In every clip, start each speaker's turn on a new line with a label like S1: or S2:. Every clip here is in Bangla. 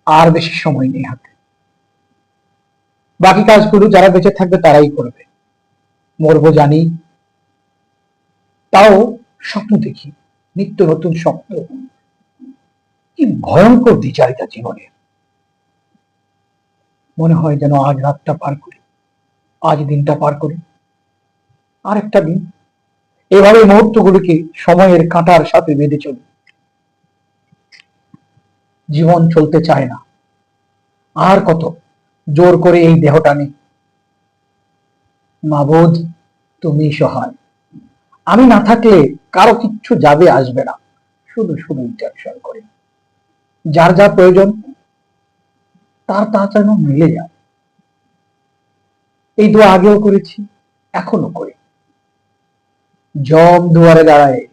S1: আর বেশি সময় নেই হাতে। বাকি কাজগুলো যারা বেঁচে থাকবে তারাই করবে। মরবো জানি, তাও স্বপ্ন দেখি, নিত্য নতুন স্বপ্ন। কি ভয়ঙ্কর দ্বিচারিতা জীবনের। মনে হয় যেন আজ রাতটা পার করি, আজ দিনটা পার করি, আর একটা দিন। এভাবে মুহূর্তগুলিকে সময়ের কাঁটার সাথে বেঁধে চলি। জীবন চলতে চায় না। আর কত জোর করে এই দেহটা নেই। মাবুদ, তুমি সহায়। আমি না থাকলে কারো কিচ্ছু যাবে আসবে না, শুধু শুধু টেনশন করে। যার যা প্রয়োজন তার তা যেন মিলে যায়। এই দোয়া আগেও করেছি, এখনো করি। জম দুয়ারে দাঁড়ায়,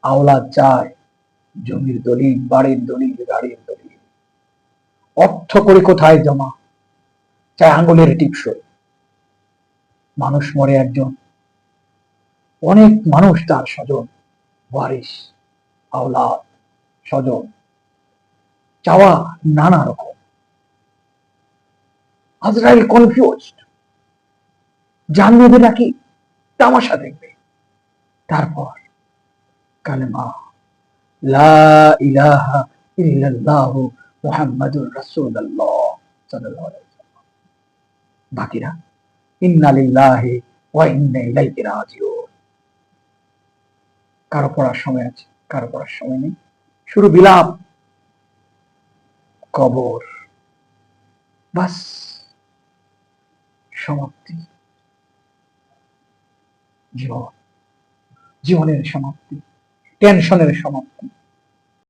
S1: আওলাদ চায়, জমির দলিল, বাড়ির দলিল, গাড়ির দলিল। অর্থ করে কোথায় জমা, চায় আঙুলের টিপসই। মানুষ মরে একজন, অনেক মানুষ তার স্বজন, ওয়ারিস, আওলাদ, স্বজন, চাওয়া নানা রকম। আজরাইল কনফিউজড, জানবে নাকি তামাশা দেখবে। তারপর কালেমা, লা ইলাহা ইল্লাল্লাহু মুহাম্মাদুর রাসূলুল্লাহ সাল্লাল্লাহু আলাইহি ওয়াসাল্লাম। বাকিরা ইন্না লিল্লাহি ওয়া ইন্না ইলাইহি রাজিউন। কারো পড়ার সময় আছে, কারো পড়ার সময় নেই, শুরু বিলাপ, কবর, বাস, সমাপ্তি। জীবন, জীবনের সমাপ্তি, টেনশনের সমাপ্তি।